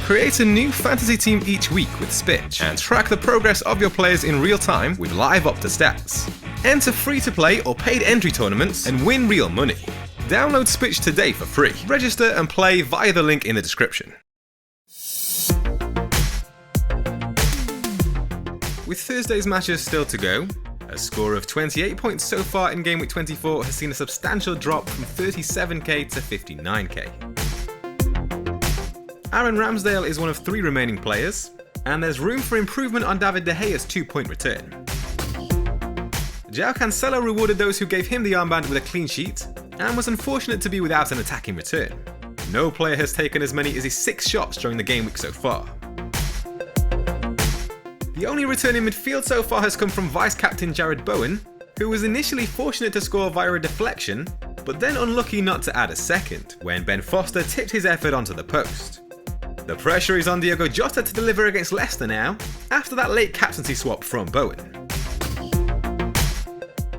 Create a new fantasy team each week with SPITCH and track the progress of your players in real time with live up to stats. Enter free-to-play or paid entry tournaments and win real money. Download SPITCH today for free. Register and play via the link in the description. With Thursday's matches still to go, a score of 28 points so far in Game Week 24 has seen a substantial drop from 37k to 59k. Aaron Ramsdale is one of 3 remaining players, and there's room for improvement on David De Gea's 2-point return. João Cancelo rewarded those who gave him the armband with a clean sheet, and was unfortunate to be without an attacking return. No player has taken as many as his 6 shots during the game week so far. The only return in midfield so far has come from vice-captain Jarrod Bowen, who was initially fortunate to score via a deflection, but then unlucky not to add a second, when Ben Foster tipped his effort onto the post. The pressure is on Diogo Jota to deliver against Leicester now, after that late captaincy swap from Bowen.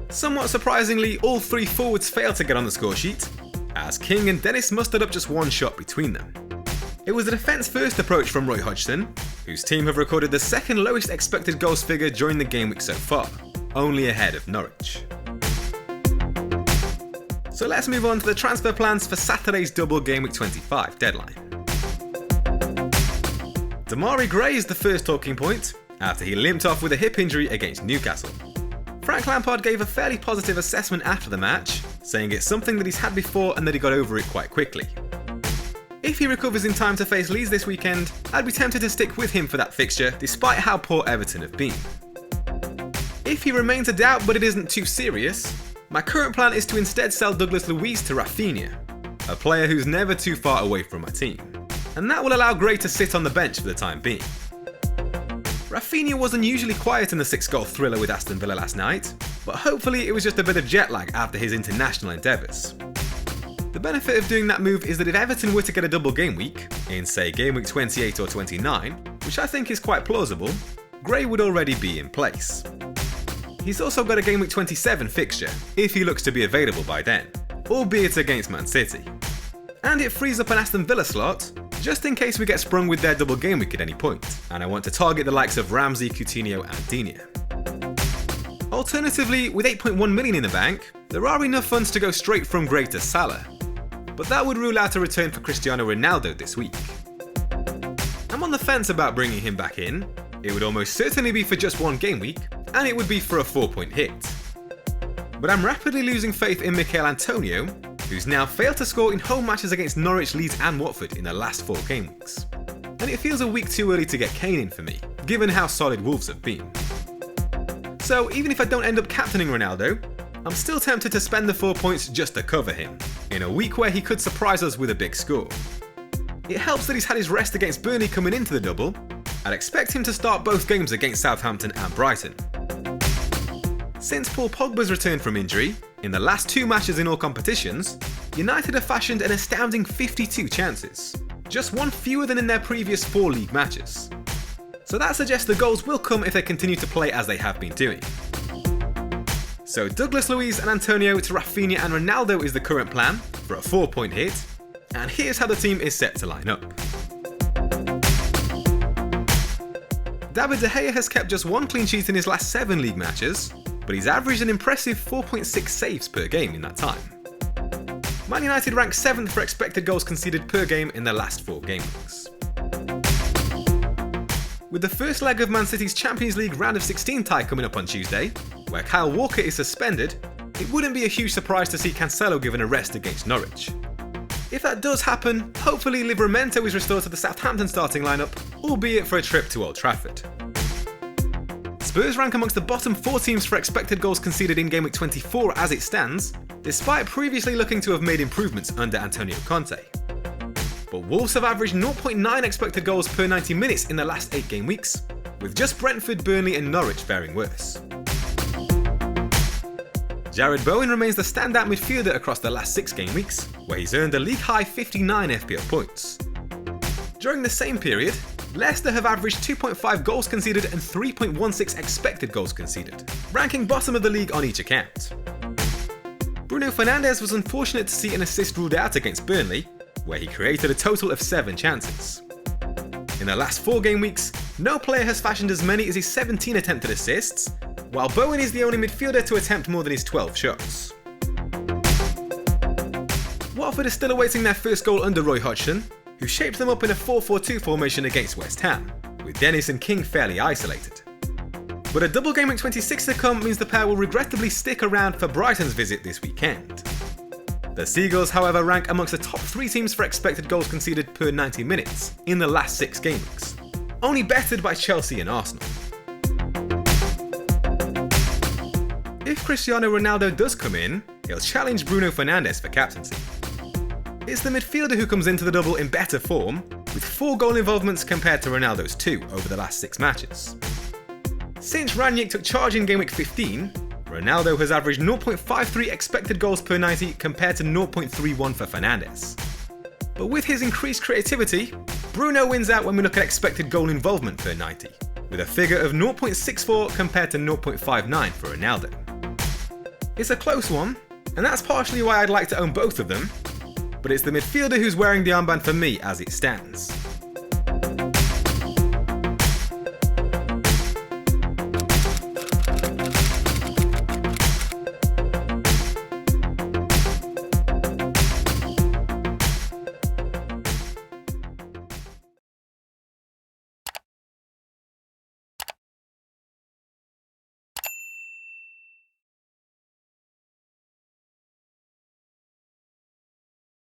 Somewhat surprisingly, all 3 forwards failed to get on the score sheet, as King and Dennis mustered up just 1 shot between them. It was a defence-first approach from Roy Hodgson, whose team have recorded the 2nd lowest expected goals figure during the game week so far, only ahead of Norwich. So let's move on to the transfer plans for Saturday's Double Gameweek 25 deadline. Demarai Gray is the first talking point, after he limped off with a hip injury against Newcastle. Frank Lampard gave a fairly positive assessment after the match, saying it's something that he's had before and that he got over it quite quickly. If he recovers in time to face Leeds this weekend, I'd be tempted to stick with him for that fixture, despite how poor Everton have been. If he remains a doubt but it isn't too serious, my current plan is to instead sell Douglas Luiz to Rafinha, a player who's never too far away from my team, and that will allow Gray to sit on the bench for the time being. Rafinha was unusually quiet in the 6-goal thriller with Aston Villa last night, but hopefully it was just a bit of jet lag after his international endeavours. The benefit of doing that move is that if Everton were to get a double game week, in say game week 28 or 29, which I think is quite plausible, Gray would already be in place. He's also got a game week 27 fixture, if he looks to be available by then, albeit against Man City. And it frees up an Aston Villa slot, just in case we get sprung with their double game week at any point, and I want to target the likes of Ramsey, Coutinho and Digne. Alternatively, with 8.1 million in the bank, there are enough funds to go straight from Gray to Salah, but that would rule out a return for Cristiano Ronaldo this week. I'm on the fence about bringing him back in. It would almost certainly be for just 1 game week, and it would be for a 4-point hit. But I'm rapidly losing faith in Michail Antonio, who's now failed to score in home matches against Norwich, Leeds and Watford in the last 4 game weeks. And it feels a week too early to get Kane in for me, given how solid Wolves have been. So even if I don't end up captaining Ronaldo, I'm still tempted to spend the 4 points just to cover him, in a week where he could surprise us with a big score. It helps that he's had his rest against Burnley coming into the double. I'd expect him to start both games against Southampton and Brighton. Since Paul Pogba's return from injury, in the last 2 matches in all competitions, United have fashioned an astounding 52 chances, just 1 fewer than in their previous 4 league matches. So that suggests the goals will come if they continue to play as they have been doing. So Douglas Luiz and Antonio to Rafinha and Ronaldo is the current plan for a 4-point hit, and here's how the team is set to line up. David De Gea has kept just 1 clean sheet in his last 7 league matches, but he's averaged an impressive 4.6 saves per game in that time. Man United ranks 7th for expected goals conceded per game in their last 4 game weeks. With the first leg of Man City's Champions League round of 16 tie coming up on Tuesday, where Kyle Walker is suspended, it wouldn't be a huge surprise to see Cancelo given a rest against Norwich. If that does happen, hopefully Livramento is restored to the Southampton starting lineup, albeit for a trip to Old Trafford. Spurs rank amongst the bottom 4 teams for expected goals conceded in game week 24 as it stands, despite previously looking to have made improvements under Antonio Conte. But Wolves have averaged 0.9 expected goals per 90 minutes in the last 8 game weeks, with just Brentford, Burnley and Norwich faring worse. Jarrod Bowen remains the standout midfielder across the last 6 game weeks, where he's earned a league-high 59 FPL points. During the same period, Leicester have averaged 2.5 goals conceded and 3.16 expected goals conceded, ranking bottom of the league on each account. Bruno Fernandes was unfortunate to see an assist ruled out against Burnley, where he created a total of 7 chances. In the last 4 game weeks, no player has fashioned as many as his 17 attempted assists, while Bowen is the only midfielder to attempt more than his 12 shots. Watford is still awaiting their first goal under Roy Hodgson, who shaped them up in a 4-4-2 formation against West Ham, with Dennis and King fairly isolated. But a double Gameweek 26 to come means the pair will regrettably stick around for Brighton's visit this weekend. The Seagulls, however, rank amongst the top 3 teams for expected goals conceded per 90 minutes in the last 6 game weeks, only bettered by Chelsea and Arsenal. If Cristiano Ronaldo does come in, he'll challenge Bruno Fernandes for captaincy. It's the midfielder who comes into the double in better form, with 4 goal involvements compared to Ronaldo's 2 over the last 6 matches. Since Rangnick took charge in Game Week 15, Ronaldo has averaged 0.53 expected goals per 90 compared to 0.31 for Fernandes. But with his increased creativity, Bruno wins out when we look at expected goal involvement per 90, with a figure of 0.64 compared to 0.59 for Ronaldo. It's a close one, and that's partially why I'd like to own both of them, but it's the midfielder who's wearing the armband for me as it stands.